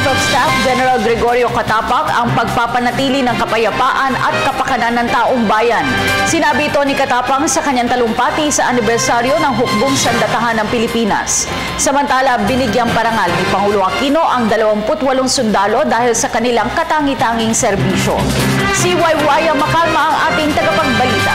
Chief of Staff General Gregorio Katapak ang pagpapanatili ng kapayapaan at kapakanan ng taong bayan. Sinabi ito ni Katapak sa kanyang talumpati sa anibersaryo ng Hukbong Sandatahan ng Pilipinas. Samantala, binigyang parangal ni Pangulo Aquino ang 28 sundalo dahil sa kanilang katangi-tanging serbisyo. Si Waywaya Makalma ang ating tagapagbalita.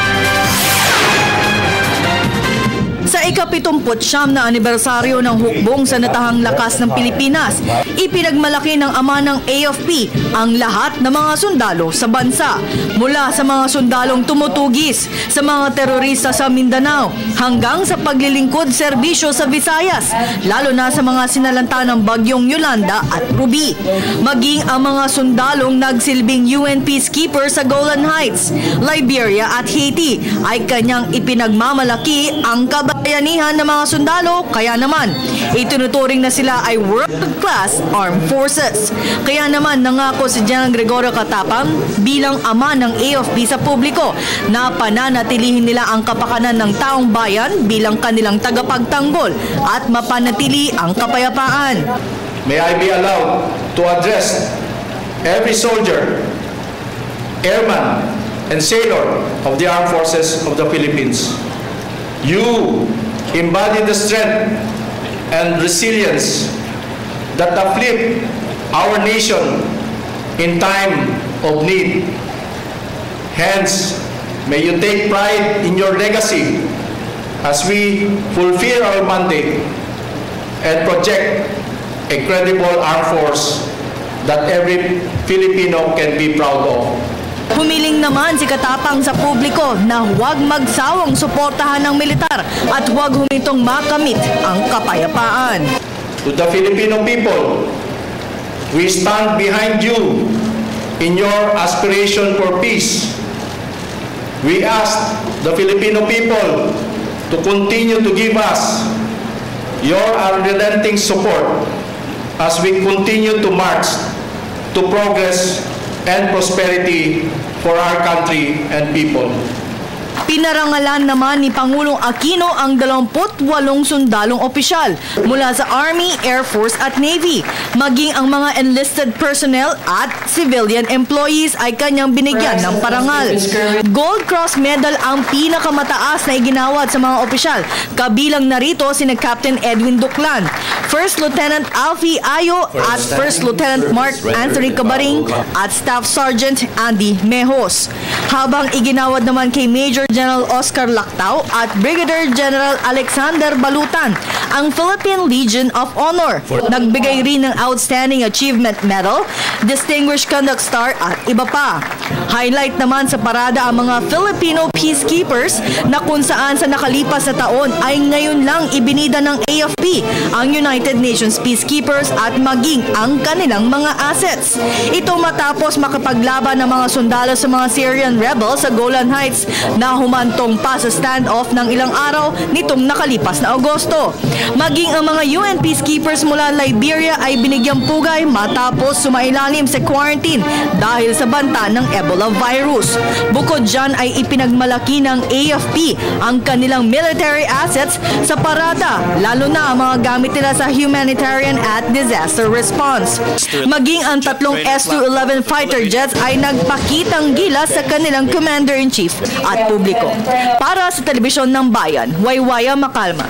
Sa ika-79 na anibersaryo ng Hukbong Sandatahang Lakas ng Pilipinas, ipinagmalaki ng ama ng AFP ang lahat ng mga sundalo sa bansa. Mula sa mga sundalong tumutugis sa mga terorista sa Mindanao hanggang sa paglilingkod serbisyo sa Visayas, lalo na sa mga sinalanta ng Bagyong Yolanda at Ruby. Maging ang mga sundalong nagsilbing UN peacekeeper sa Golan Heights, Liberia at Haiti ay kanyang ipinagmamalaki ang kabayanihan ng mga sundalo, kaya naman itinuturing na sila ay world-class armed forces. Kaya naman nangako si General Gregorio Katapak bilang ama ng AFP sa publiko na pananatilihin nila ang kapakanan ng taong bayan bilang kanilang tagapagtanggol at mapanatili ang kapayapaan. May I be allowed to address every soldier, airman, and sailor of the Armed Forces of the Philippines. You embody the strength and resilience that uplift our nation in time of need. Hence, may you take pride in your legacy as we fulfill our mandate and project a credible armed force that every Filipino can be proud of. Humiling naman si Katapak sa publiko na huwag magsawang suportahan ng militar at huwag humintong makamit ang kapayapaan. To the Filipino people, we stand behind you in your aspiration for peace. We ask the Filipino people to continue to give us your unrelenting support as we continue to march to progress and prosperity for our country and people. Pinarangalan naman ni Pangulong Aquino ang 28 sundalong opisyal mula sa Army, Air Force at Navy. Maging ang mga enlisted personnel at civilian employees ay kanyang binigyan ng parangal. Gold Cross Medal ang pinakamataas na iginawad sa mga opisyal. Kabilang narito sina Captain Edwin Duclan, First Lieutenant Alfie Ayo at First Lieutenant Mark Anthony Cabaring at Staff Sergeant Andy Mejos. Habang iginawad naman kay Major General Oscar Lactao at Brigadier General Alexander Balutan ang Philippine Legion of Honor. Nagbigay rin ng Outstanding Achievement Medal, Distinguished Conduct Star at iba pa. Highlight naman sa parada ang mga Filipino peacekeepers na kung saan sa nakalipas na taon ay ngayon lang ibinida ng AFP ang United Nations peacekeepers at maging ang kanilang mga assets. Ito matapos makapaglaban ng mga sundalo sa mga Syrian rebels sa Golan Heights na humantong pa sa standoff ng ilang araw nitong nakalipas na Agosto. Maging ang mga UN peacekeepers mula Liberia ay binigyang pugay matapos sumailalim sa quarantine dahil sa banta ng Ebola virus. Bukod dyan ay ipinagmalaki ng AFP ang kanilang military assets sa parada, lalo na ang mga gamit nila sa humanitarian at disaster response. Maging ang 3 S-211 fighter jets ay nagpakitang gilas sa kanilang Commander-in-Chief at publiko. Para sa Telebisyon ng Bayan, Waywaya Makalma.